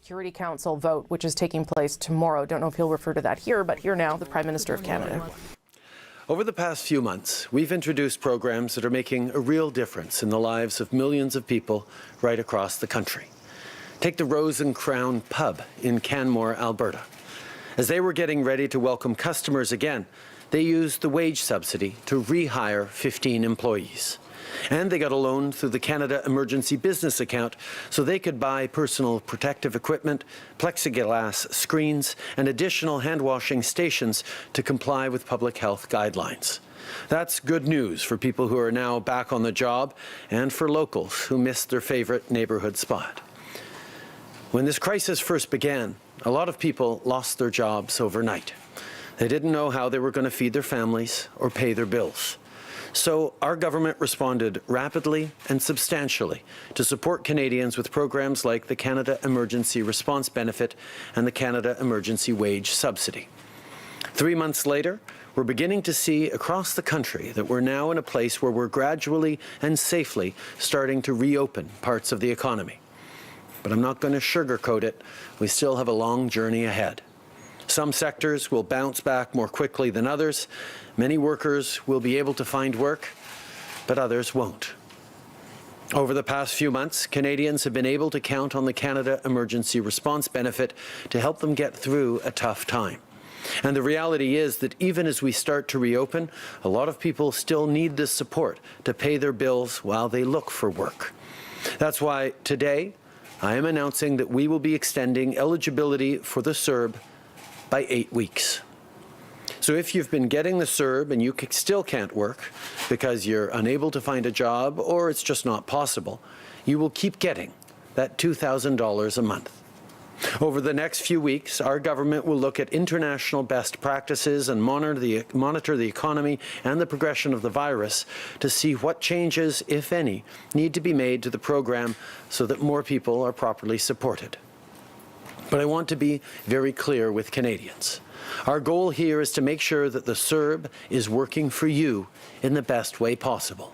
Security Council vote, which is taking place tomorrow. Don't know if he'll refer to that here, but here now, the Prime Minister of Canada. Over the past few months, we've introduced programs that are making a real difference in the lives of millions of people right across the country. Take the Rose and Crown pub in Canmore, Alberta. As they were getting ready to welcome customers again, they used the wage subsidy to rehire 15 employees. And they got a loan through the Canada Emergency Business Account so they could buy personal protective equipment, plexiglass screens, and additional hand-washing stations to comply with public health guidelines. That's good news for people who are now back on the job and for locals who missed their favorite neighborhood spot. When this crisis first began, a lot of people lost their jobs overnight. They didn't know how they were going to feed their families or pay their bills. So our government responded rapidly and substantially to support Canadians with programs like the Canada Emergency Response Benefit and the Canada Emergency Wage Subsidy. 3 months later, we're beginning to see across the country that we're now in a place where we're gradually and safely starting to reopen parts of the economy. But I'm not going to sugarcoat it. We still have a long journey ahead. Some sectors will bounce back more quickly than others. Many workers will be able to find work, but others won't. Over the past few months, Canadians have been able to count on the Canada Emergency Response Benefit to help them get through a tough time. And the reality is that even as we start to reopen, a lot of people still need this support to pay their bills while they look for work. That's why today, I am announcing that we will be extending eligibility for the CERB by 8 weeks. So if you've been getting the CERB and you still can't work because you're unable to find a job or it's just not possible, you will keep getting that $2,000 a month. Over the next few weeks, our government will look at international best practices and monitor the economy and the progression of the virus to see what changes, if any, need to be made to the program so that more people are properly supported. But I want to be very clear with Canadians. Our goal here is to make sure that the CERB is working for you in the best way possible.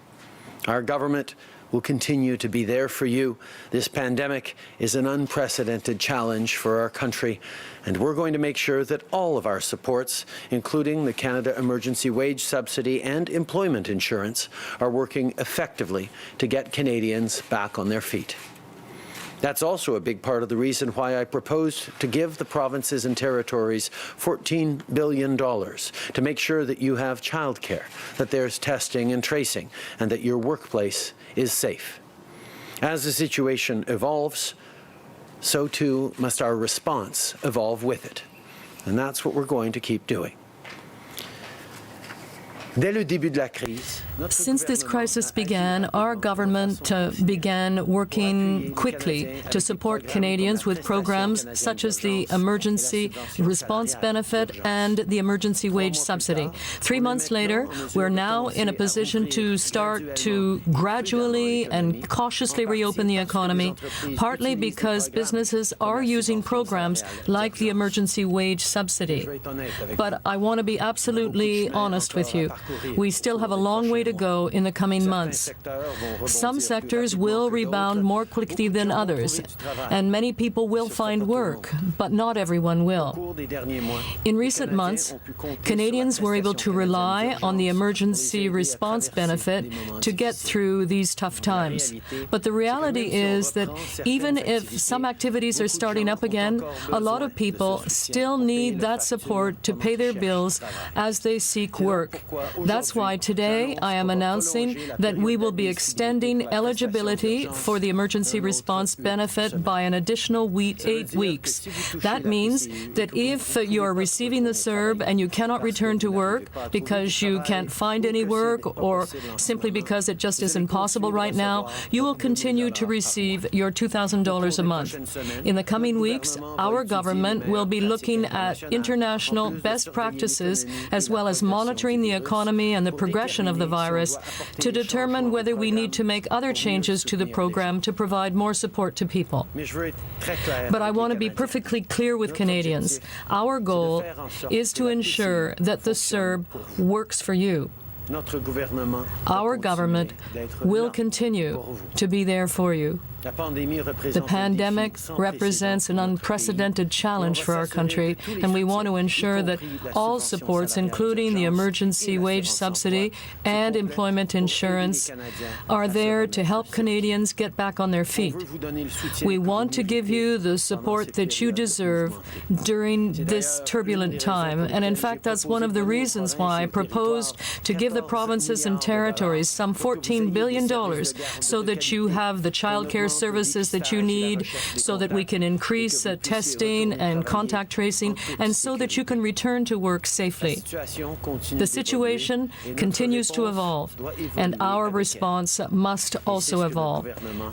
Our government will continue to be there for you. This pandemic is an unprecedented challenge for our country, and we're going to make sure that all of our supports, including the Canada Emergency Wage Subsidy and employment insurance, are working effectively to get Canadians back on their feet. That's also a big part of the reason why I proposed to give the provinces and territories $14 billion to make sure that you have childcare, that there's testing and tracing, and that your workplace is safe. As the situation evolves, so too must our response evolve with it. And that's what we're going to keep doing. Since this crisis began, our government began working quickly to support Canadians with programs such as the Emergency Response Benefit and the Emergency Wage Subsidy. 3 months later, we're now in a position to start to gradually and cautiously reopen the economy, partly because businesses are using programs like the Emergency Wage Subsidy. But I want to be absolutely honest with you. We still have a long way to go in the coming months. Some sectors will rebound more quickly than others, and many people will find work, but not everyone will. In recent months, Canadians were able to rely on the Emergency Response Benefit to get through these tough times. But the reality is that even if some activities are starting up again, a lot of people still need that support to pay their bills as they seek work. That's why today I am announcing that we will be extending eligibility for the Emergency Response Benefit by an additional 8 weeks. That means that if you are receiving the CERB and you cannot return to work because you can't find any work or simply because it just isn't possible right now, you will continue to receive your $2,000 a month. In the coming weeks, our government will be looking at international best practices as well as monitoring the economy and the progression of the virus to determine whether we need to make other changes to the program to provide more support to people. But I want to be perfectly clear with Canadians. Our goal is to ensure that the CERB works for you. Our government will continue to be there for you. The pandemic represents an unprecedented challenge for our country, and we want to ensure that all supports, including the emergency wage subsidy and employment insurance, are there to help Canadians get back on their feet. We want to give you the support that you deserve during this turbulent time, and in fact, that's one of the reasons why I proposed to give the provinces and territories some $14 billion so that you have the childcare services that you need, so that we can increase testing and contact tracing, and so that you can return to work safely. The situation continues to evolve, and our response must also evolve,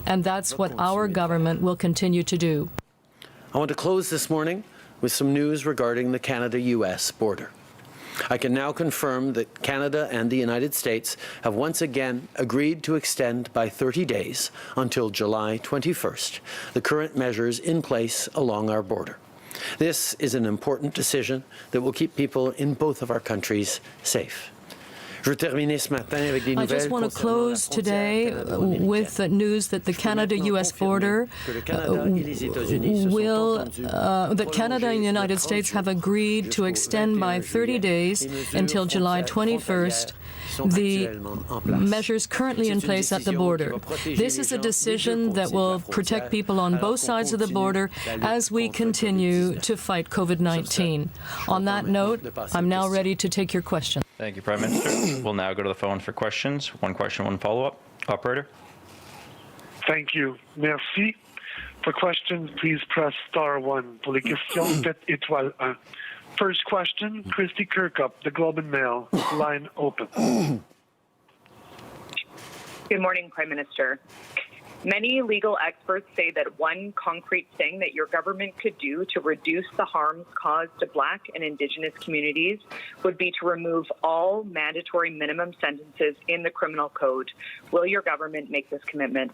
and that's what our government will continue to do. I want to close this morning with some news regarding the Canada-US border. I can now confirm that Canada and the United States have once again agreed to extend by 30 days until July 21st the current measures in place along our border. This is an important decision that will keep people in both of our countries safe. I just want to close today with the news that the Canada-US border that Canada and the United States have agreed to extend by 30 days until July 21st the measures currently in place at the border. This is a decision that will protect people on both sides of the border as we continue to fight COVID-19. On that note, I'm now ready to take your questions. Thank you, Prime Minister. We'll now go to the phone for questions. One question, one follow-up. Operator. Thank you. Merci. For questions, please press *1. Pour les questions, faites étoile 1. First question, Christy Kirkup, The Globe and Mail. Line open. Good morning, Prime Minister. Many legal experts say that one concrete thing that your government could do to reduce the harms caused to Black and Indigenous communities would be to remove all mandatory minimum sentences in the criminal code. Will your government make this commitment?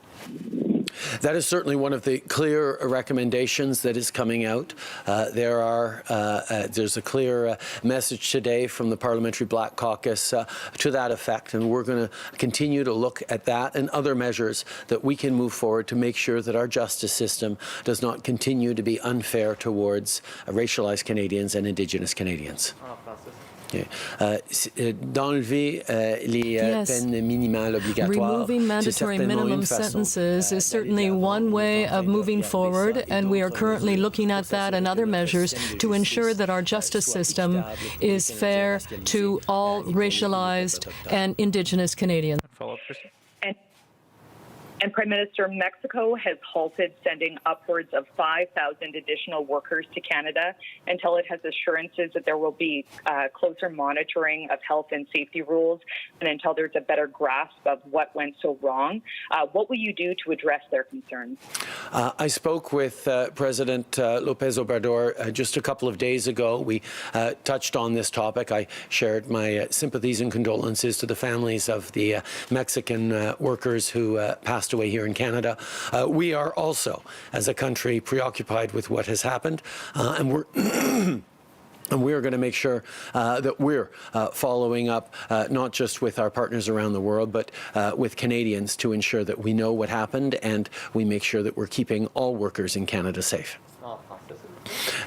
That is certainly one of the clear recommendations that is coming out. There's a clear message today from the Parliamentary Black Caucus to that effect, and we're going to continue to look at that and other measures that we can move forward to make sure that our justice system does not continue to be unfair towards racialized Canadians and Indigenous Canadians. D'enlever les peines minimales obligatoires. Removing mandatory minimum sentences is certainly one way of moving forward, and we are currently looking at that and other measures to ensure that our justice system is fair to all racialized and Indigenous Canadians. Follow-up, Christy. And Prime Minister, Mexico has halted sending upwards of 5,000 additional workers to Canada until it has assurances that there will be closer monitoring of health and safety rules and until there's a better grasp of what went so wrong. What will you do to address their concerns? I spoke with President López Obrador just a couple of days ago. We touched on this topic. I shared my sympathies and condolences to the families of the Mexican workers who passed away here in Canada. We are also, as a country, preoccupied with what has happened, and we're and we are going to make sure that we're following up not just with our partners around the world, but with Canadians to ensure that we know what happened and we make sure that we're keeping all workers in Canada safe.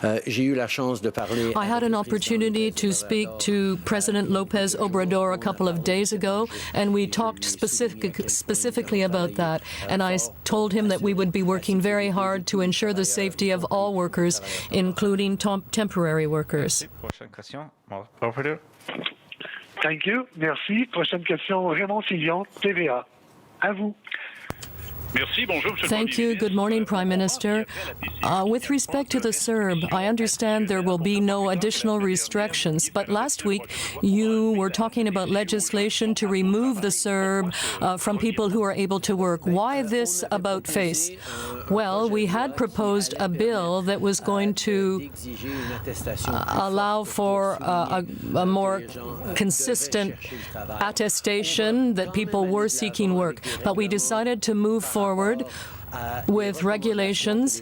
I had an opportunity to speak to President López Obrador a couple of days ago, and we talked specifically about that. And I told him that we would be working very hard to ensure the safety of all workers, including temporary workers. Thank you. Merci. Prochaine question, Raymond Fillon, TVA. À vous. Thank you. Good morning, Prime Minister. With respect to the CERB, I understand there will be no additional restrictions, but last week you were talking about legislation to remove the CERB from people who are able to work. Why this about face? Well, we had proposed a bill that was going to allow for a more consistent attestation that people were seeking work, but we decided to move forward with regulations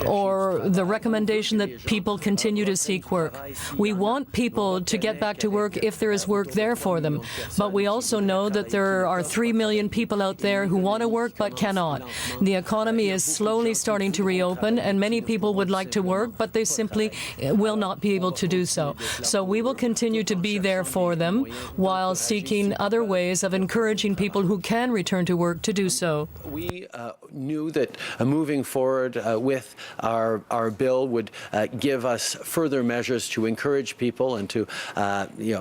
or the recommendation that people continue to seek work. We want people to get back to work if there is work there for them. But we also know that there are 3 million people out there who want to work but cannot. The economy is slowly starting to reopen, and many people would like to work, but they simply will not be able to do so. So we will continue to be there for them while seeking other ways of encouraging people who can return to work to do so. We knew that moving forward with our bill would give us further measures to encourage people and to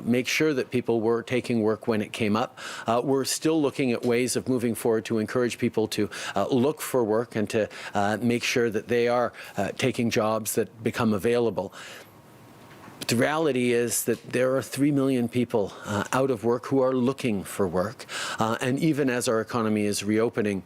make sure that people were taking work when it came up. We're still looking at ways of moving forward to encourage people to look for work and to make sure that they are taking jobs that become available. But the reality is that there are 3 million people out of work who are looking for work. And even as our economy is reopening,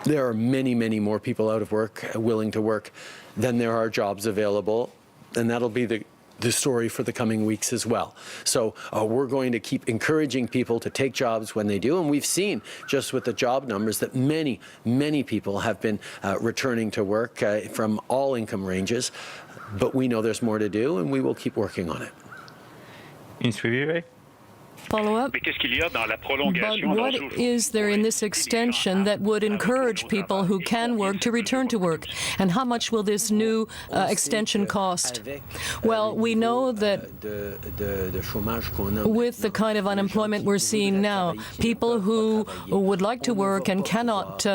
there are many, many more people out of work willing to work than there are jobs available. And that'll be the story for the coming weeks as well. So we're going to keep encouraging people to take jobs when they do. And we've seen just with the job numbers that many, many people have been returning to work from all income ranges. But we know there's more to do, and we will keep working on it. Follow-up? But what is there in this extension that would encourage people who can work to return to work? And how much will this new extension cost? Well, we know that with the kind of unemployment we're seeing now, people who would like to work and cannot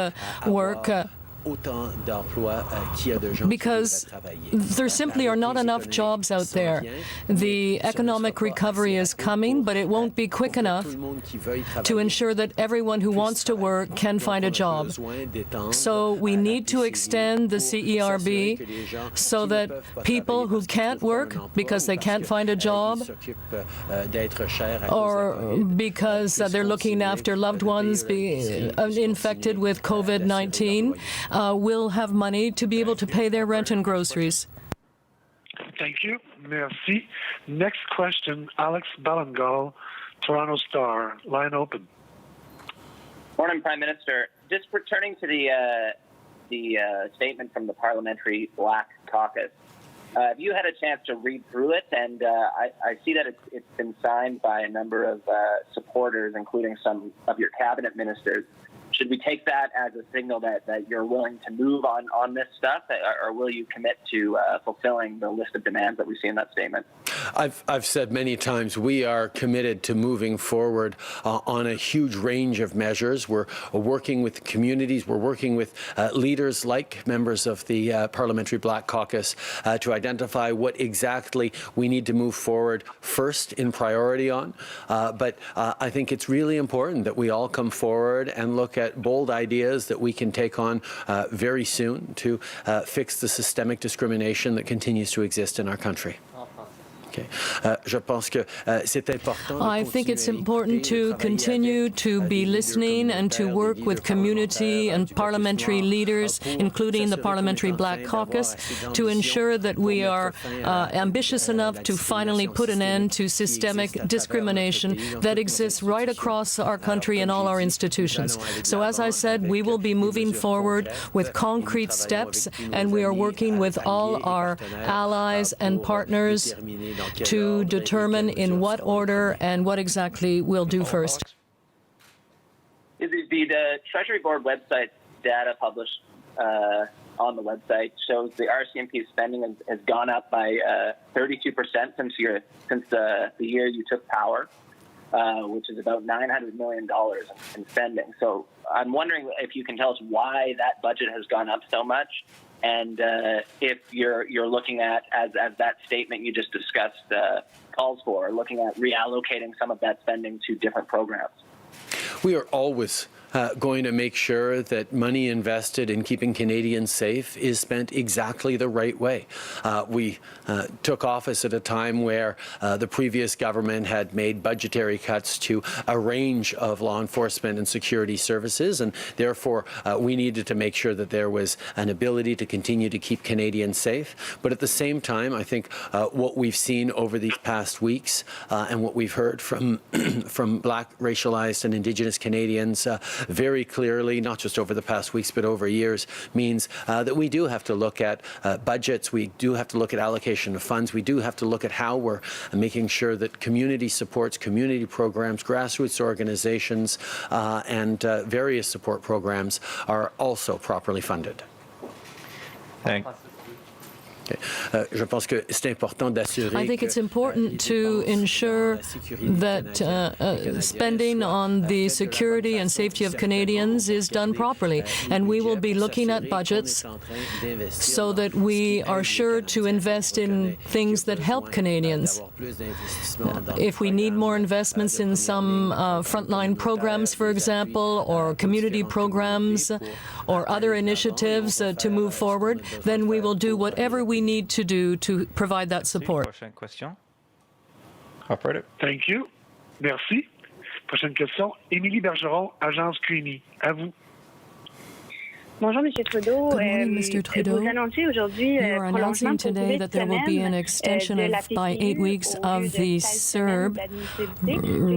work because there simply are not enough jobs out there. The economic recovery is coming, but it won't be quick enough to ensure that everyone who wants to work can find a job. So we need to extend the CERB so that people who can't work because they can't find a job or because they're looking after loved ones infected with COVID-19 will have money to be able to pay their rent and groceries. Thank you. Merci. Next question, Alex Ballingal, Toronto Star. Line open. Morning, Prime Minister. Just returning to the statement from the Parliamentary Black Caucus. Have you had a chance to read through it? And I see that it's been signed by a number of supporters, including some of your cabinet ministers. Should we take that as a signal that you're willing to move on this stuff, or will you commit to fulfilling the list of demands that we see in that statement? I've said many times we are committed to moving forward on a huge range of measures. We're working with communities. We're working with leaders like members of the Parliamentary Black Caucus to identify what exactly we need to move forward first in priority on. But I think it's really important that we all come forward and look at bold ideas that we can take on very soon to fix the systemic discrimination that continues to exist in our country. I think it's important to continue to be listening and to work with community and parliamentary leaders, including the Parliamentary Black Caucus, to ensure that we are ambitious enough to finally put an end to systemic discrimination that exists right across our country and all our institutions. So as I said, we will be moving forward with concrete steps, and we are working with all our allies and partners to determine in what order and what exactly we'll do first. The Treasury Board website data published on the website shows the RCMP spending has gone up by 32% since the year you took power, which is about $900 million in spending. So I'm wondering if you can tell us why that budget has gone up so much, and if you're looking at, as that statement you just discussed calls for, looking at reallocating some of that spending to different programs. We are always going to make sure that money invested in keeping Canadians safe is spent exactly the right way. We took office at a time where the previous government had made budgetary cuts to a range of law enforcement and security services, and therefore we needed to make sure that there was an ability to continue to keep Canadians safe. But at the same time, I think what we've seen over these past weeks and what we've heard from from Black, racialized and Indigenous Canadians very clearly, not just over the past weeks, but over years, means that we do have to look at budgets, we do have to look at allocation of funds, we do have to look at how we're making sure that community supports, community programs, grassroots organizations, and various support programs are also properly funded. Thank I think it's important to ensure that spending on the security and safety of Canadians is done properly. And we will be looking at budgets so that we are sure to invest in things that help Canadians. If we need more investments in some frontline programs, for example, or community programs, or other initiatives to move forward, then we will do whatever we need to do to provide that support. Prochaine question. Operator. Thank you. Merci. Prochaine question. Émilie Bergeron, Agence QMI. À vous. Bonjour, Monsieur Trudeau. Good morning, Mr. Trudeau. Vous annoncez aujourd'hui You are announcing today that there will be an extension by 8 weeks of the CERB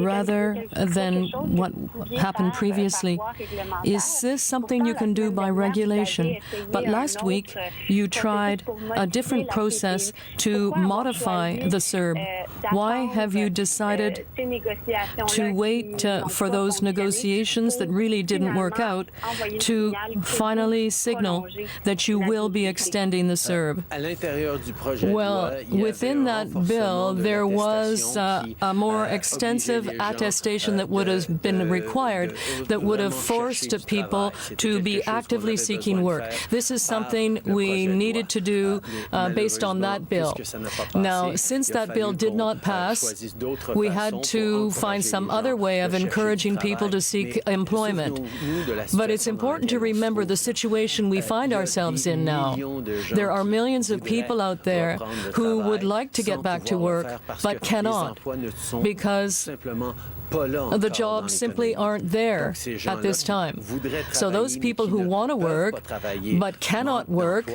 rather than what happened previously. Is this something you can do by regulation? But last week, you tried a different process to modify the CERB. Why have you decided to wait for those negotiations that really didn't work out to finally signal that you will be extending the CERB? Well, within that bill, there was a more extensive attestation that would have been required that would have forced people to be actively seeking work. This is something we needed to do based on that bill. Now, since that bill did not pass, we had to find some other way of encouraging people to seek employment. But it's important to remember the situation we find ourselves in now. There are millions of people out there who would like to get back to work, but cannot because the jobs simply aren't there at this time. So those people who want to work but cannot work,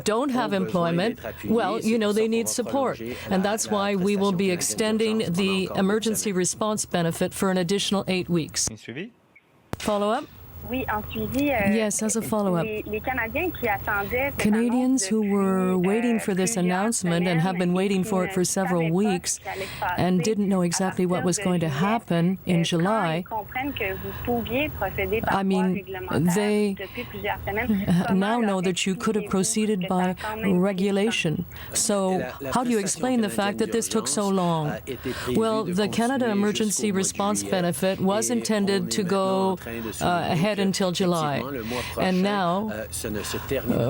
don't have employment, well, you know, they need support. And that's why we will be extending the emergency response benefit for an additional 8 weeks. Follow-up? Yes, as a follow-up. Canadians who were waiting for this announcement and have been waiting for it for several weeks and didn't know exactly what was going to happen in July, I mean, they now know that you could have proceeded by regulation. So how do you explain the fact that this took so long? Well, the Canada Emergency Response Benefit was intended to go ahead until July. And now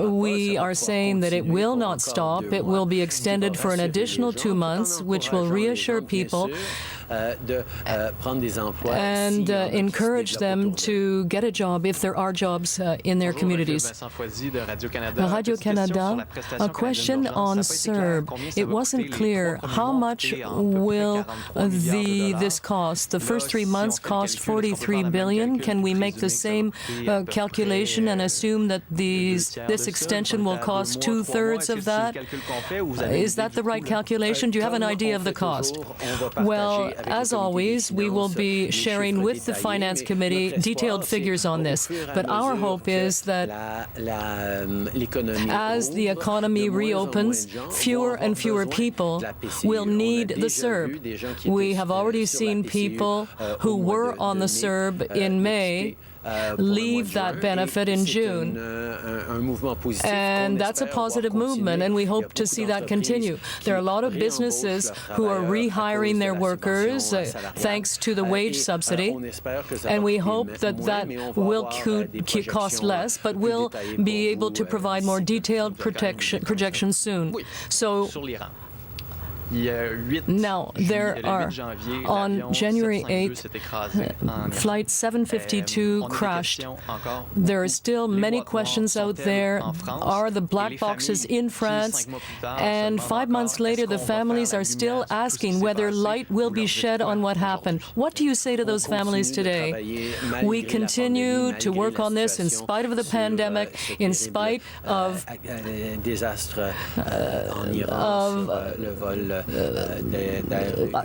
we are saying that it will not stop. It will be extended for an additional 2 months, which will reassure people and encourage them to get a job if there are jobs in their communities. Radio-Canada, a question on CERB. It wasn't clear how much will this cost. The first 3 months cost $43 billion. Can we make the same calculation and assume that this extension will cost 2/3 of that? Is that the right calculation? Do you have an idea of the cost? Well, as always, we will be sharing with the Finance Committee detailed figures on this. But our hope is that as the economy reopens, fewer and fewer people will need the CERB. We have already seen people who were on the CERB in May leave that benefit in June. And that's a positive movement, and we hope to see that continue. There are a lot of businesses who are rehiring their workers thanks to the wage subsidy, and we hope that that will cost less, but will be able to provide more detailed projections soon. So now, there are, on January 8th, Flight 752 crashed. There are still many questions out there. Are the black boxes in France? And 5 months later, the families are still asking whether light will be shed on what happened. What do you say to those families today? We continue to work on this in spite of the pandemic, in spite of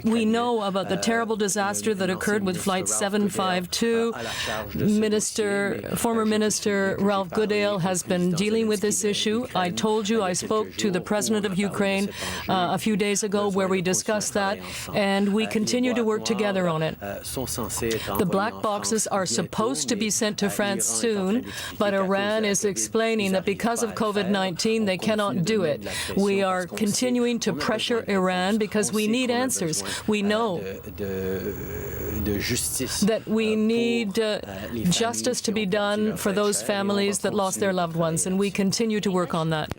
We know about the terrible disaster that occurred with Flight 752. Former Minister Ralph Goodale has been dealing with this issue. I told you I spoke to the President of Ukraine a few days ago where we discussed that, and we continue to work together on it. The black boxes are supposed to be sent to France soon, but Iran is explaining that because of COVID-19, they cannot do it. We are continuing to pressure Iran because we need answers. We know that we need justice to be done for those families that lost their loved ones, and we continue to work on that.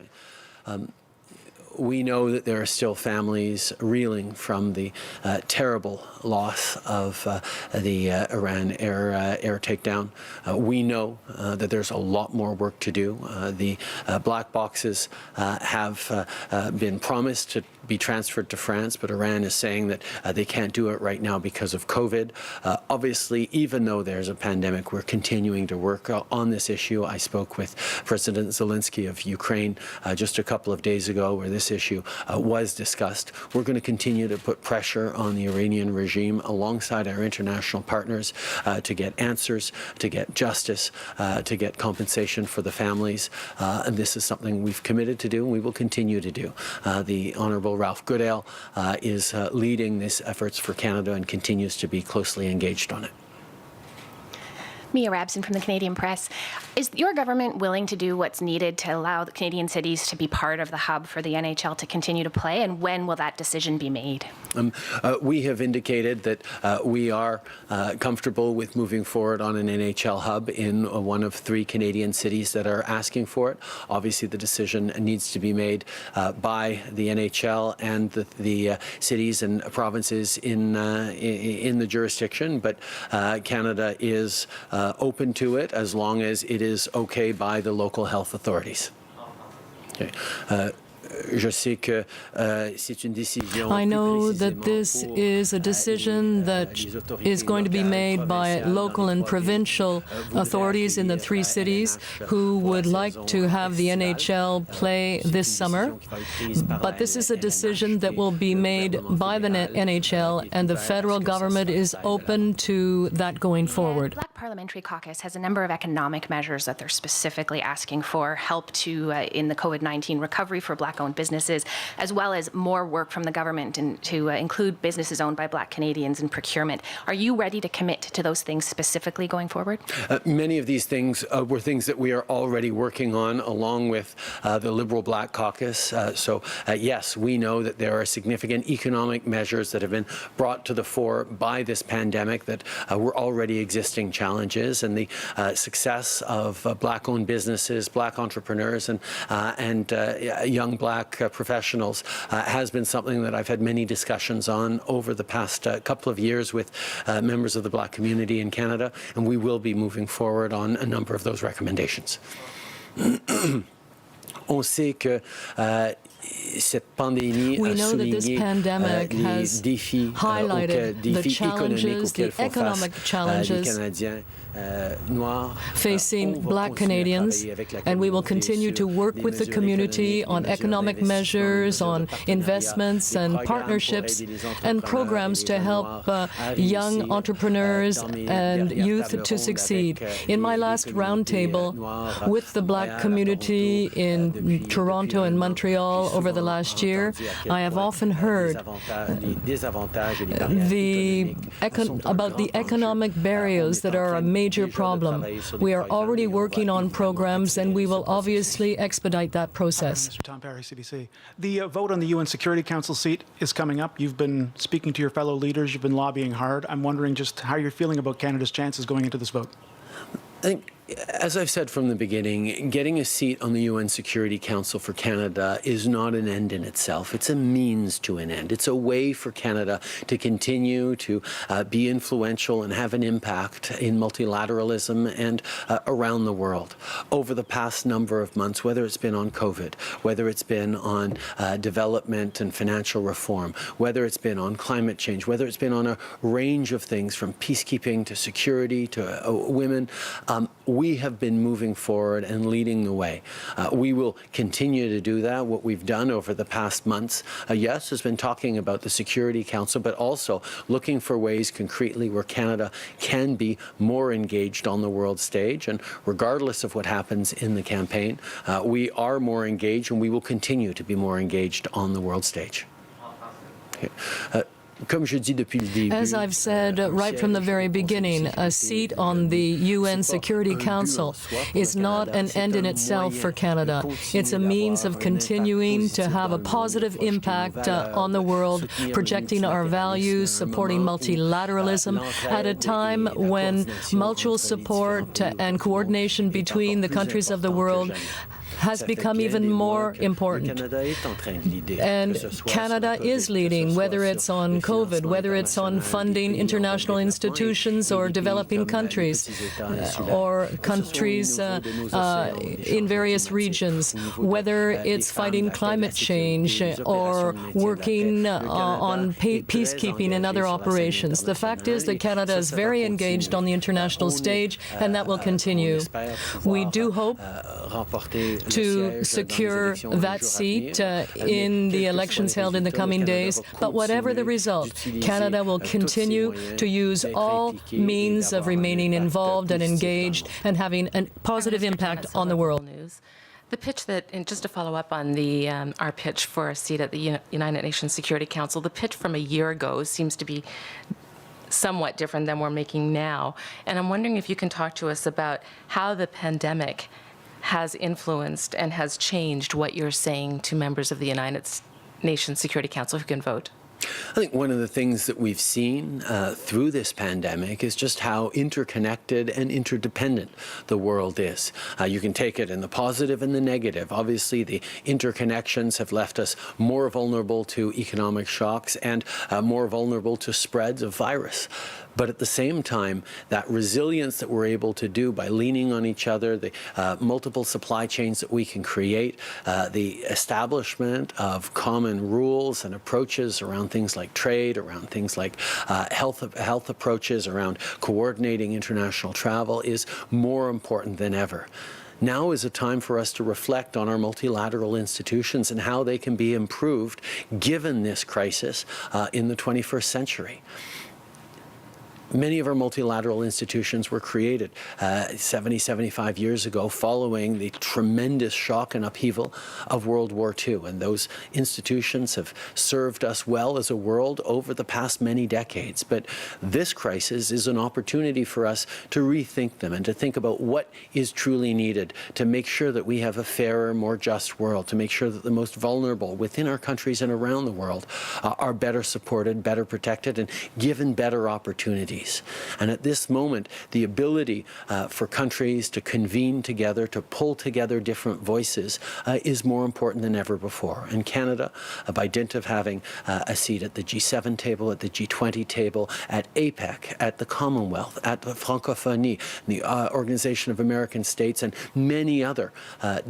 We know that there are still families reeling from the terrible loss of the Iran air takedown. We know that there's a lot more work to do. The black boxes have been promised to be transferred to France, but Iran is saying that they can't do it right now because of COVID. Obviously, even though there's a pandemic, we're continuing to work on this issue. I spoke with President Zelensky of Ukraine just a couple of days ago where this issue was discussed. We're going to continue to put pressure on the Iranian regime alongside our international partners to get answers, to get justice, to get compensation for the families. And this is something we've committed to do and we will continue to do. The Honourable Ralph Goodale is leading these efforts for Canada and continues to be closely engaged on it. Mia Rabson from the Canadian Press. Is your government willing to do what's needed to allow the Canadian cities to be part of the hub for the NHL to continue to play, and when will that decision be made? We have indicated that we are comfortable with moving forward on an NHL hub in one of 3 Canadian cities that are asking for it. Obviously, the decision needs to be made by the NHL and the cities and provinces in the jurisdiction, but Canada is open to it as long as it is okay by the local health authorities. Okay. I know that this is a decision that is going to be made by local and provincial authorities in the 3 cities who would like to have the NHL play this summer. But this is a decision that will be made by the NHL, and the federal government is open to that going forward. The Black Parliamentary Caucus has a number of economic measures that they're specifically asking for help to in the COVID-19 recovery for Black-owned businesses, as well as more work from the government and to include businesses owned by Black Canadians in procurement. Are you ready to commit to those things specifically going forward? Many of these things were things that we are already working on along with the Liberal Black Caucus. So yes, we know that there are significant economic measures that have been brought to the fore by this pandemic that were already existing challenges, and the success of Black-owned businesses, Black entrepreneurs, and young Black professionals has been something that I've had many discussions on over the past couple of years with members of the Black community in Canada, and we will be moving forward on a number of those recommendations. On sait que cette pandémie we know that this pandemic has highlighted the challenges, the economic challenges facing Black Canadians, and we will continue to work with the community on economic measures, on investments and partnerships and programs to help young entrepreneurs and youth to succeed. In my last roundtable with the Black community in Toronto and Montreal over the last year, I have often heard about the economic barriers that are a major problem. We are already working on programs, and we will obviously expedite that process. Mr. Tom Perry, CBC. The vote on the UN Security Council seat is coming up. You've been speaking to your fellow leaders. You've been lobbying hard. I'm wondering just how you're feeling about Canada's chances going into this vote. I think, as I've said from the beginning, getting a seat on the UN Security Council for Canada is not an end in itself. It's a means to an end. It's a way for Canada to continue to be influential and have an impact in multilateralism and around the world. Over the past number of months, whether it's been on COVID, whether it's been on development and financial reform, whether it's been on climate change, whether it's been on a range of things from peacekeeping to security to women, we have been moving forward and leading the way. We will continue to do that. What we've done over the past months, yes, has been talking about the Security Council, but also looking for ways concretely where Canada can be more engaged on the world stage. And regardless of what happens in the campaign, we are more engaged, and we will continue to be more engaged on the world stage. Okay. As I've said right from the very beginning, a seat on the UN Security Council is not an end in itself for Canada. It's a means of continuing to have a positive impact on the world, projecting our values, supporting multilateralism at a time when mutual support and coordination between the countries of the world has become even more important. And Canada is leading, whether it's on COVID, whether it's on funding international institutions or developing countries, or countries in various regions, whether it's fighting climate change or working on peacekeeping and other operations. The fact is that Canada is very engaged on the international stage, and that will continue. We do hope to secure that seat in the elections held in the coming days. But whatever the result, Canada will continue to use all means of remaining involved and engaged and having a positive impact on the world. The pitch that, and just to follow up on the our pitch for a seat at the United Nations Security Council, the pitch from a year ago seems to be somewhat different than we're making now. And I'm wondering if you can talk to us about how the pandemic has influenced and has changed what you're saying to members of the United Nations Security Council who can vote. I think one of the things that we've seen through this pandemic is just how interconnected and interdependent the world is. You can take it in the positive and the negative. Obviously, the interconnections have left us more vulnerable to economic shocks and more vulnerable to spreads of virus. But at the same time, that resilience that we're able to do by leaning on each other, the multiple supply chains that we can create, the establishment of common rules and approaches around things like trade, around things like health approaches, around coordinating international travel is more important than ever. Now is a time for us to reflect on our multilateral institutions and how they can be improved given this crisis in the 21st century. Many of our multilateral institutions were created 70, 75 years ago following the tremendous shock and upheaval of World War II. And those institutions have served us well as a world over the past many decades. But this crisis is an opportunity for us to rethink them and to think about what is truly needed to make sure that we have a fairer, more just world, to make sure that the most vulnerable within our countries and around the world are better supported, better protected, and given better opportunities. And at this moment, the ability for countries to convene together, to pull together different voices, is more important than ever before. And Canada, by dint of having a seat at the G7 table, at the G20 table, at APEC, at the Commonwealth, at the Francophonie, the Organization of American States, and many other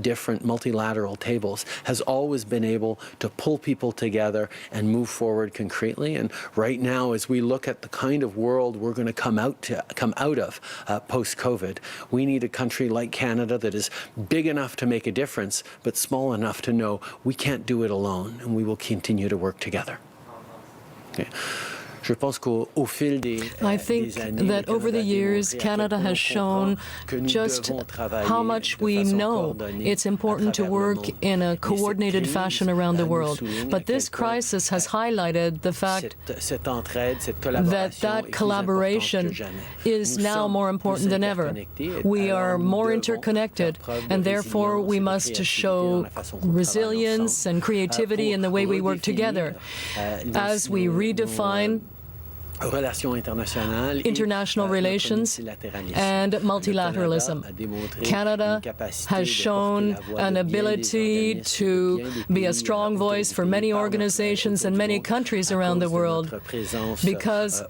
different multilateral tables, has always been able to pull people together and move forward concretely. And right now, as we look at the kind of world we're going to come out of post-COVID, we need a country like Canada that is big enough to make a difference, but small enough to know we can't do it alone, and we will continue to work together. Okay. I think that over the years, Canada has shown just how much we know it's important to work in a coordinated fashion around the world. But this crisis has highlighted the fact that collaboration is now more important than ever. We are more interconnected, and therefore we must show resilience and creativity in the way we work together as we redefine international relations and multilateralism. Canada has shown an ability to be a strong voice for many organizations and many countries around the world because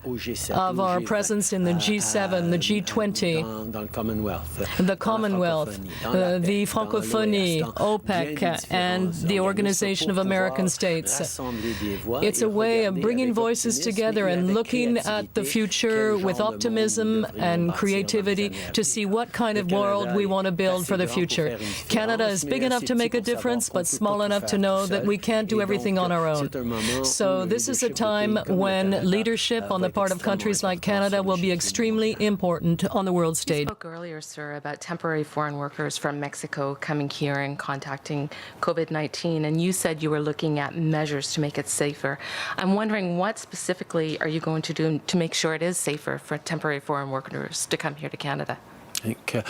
of our presence in the G7, the G20, the Commonwealth, the Francophonie, OPEC, and the Organization of American States. It's a way of bringing voices together and looking looking at the future with optimism and creativity to see what kind of world we want to build for the future. Canada is big enough to make a difference, but small enough to know that we can't do everything on our own. So this is a time when leadership on the part of countries like Canada will be extremely important on the world stage. You spoke earlier, sir, about temporary foreign workers from Mexico coming here and contacting COVID-19, and you said you were looking at measures to make it safer. I'm wondering what specifically are you going to do to make sure it is safer for temporary foreign workers to come here to Canada? I think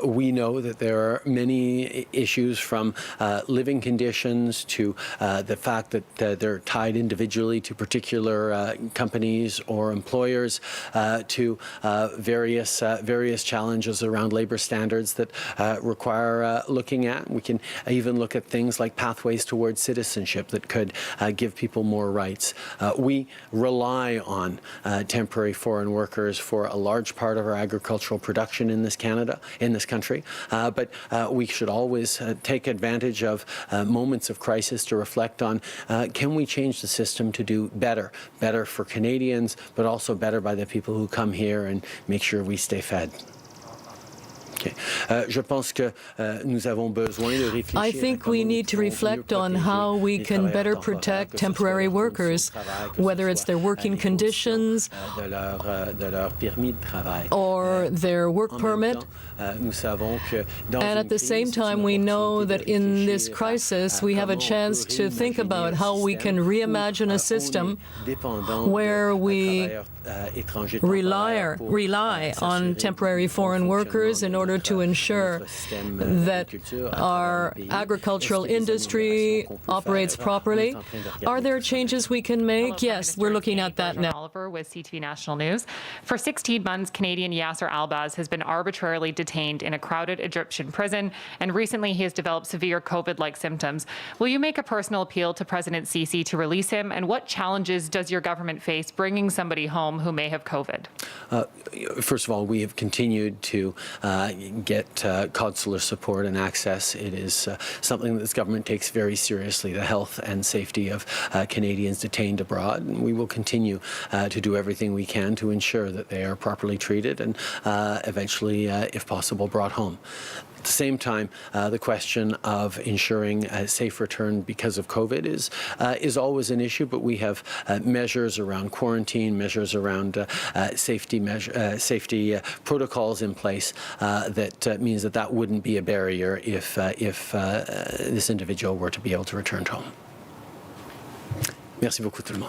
we know that there are many issues from living conditions to the fact that they're tied individually to particular companies or employers to various challenges around labor standards that require looking at. We can even look at things like pathways towards citizenship that could give people more rights. We rely on temporary foreign workers for a large part of our agricultural production in this country, but we should always take advantage of moments of crisis to reflect on can we change the system to do better for Canadians, but also better by the people who come here and make sure we stay fed. I think we need to reflect on how we can better protect temporary workers, whether it's their working conditions or their work permit. And at the same time, we know that in this crisis, we have a chance to think about how we can reimagine a system where we rely on temporary foreign workers in order to ensure that our agricultural industry operates properly. Are there changes we can make? Yes, we're looking at that now. Oliver with CTV National News. For 16 months, Canadian Yasser Albaz has been arbitrarily detained in a crowded Egyptian prison, and recently he has developed severe COVID-like symptoms. Will you make a personal appeal to President Sisi to release him, and what challenges does your government face bringing somebody home who may have COVID? First of all, we have continued to get consular support and access. It is something that this government takes very seriously, the health and safety of Canadians detained abroad. And we will continue to do everything we can to ensure that they are properly treated and eventually, if possible, brought home. At the same time, the question of ensuring a safe return because of COVID is always an issue, but we have measures around quarantine, measures around safety protocols in place that means that wouldn't be a barrier if this individual were to be able to return home. Merci beaucoup tout le monde.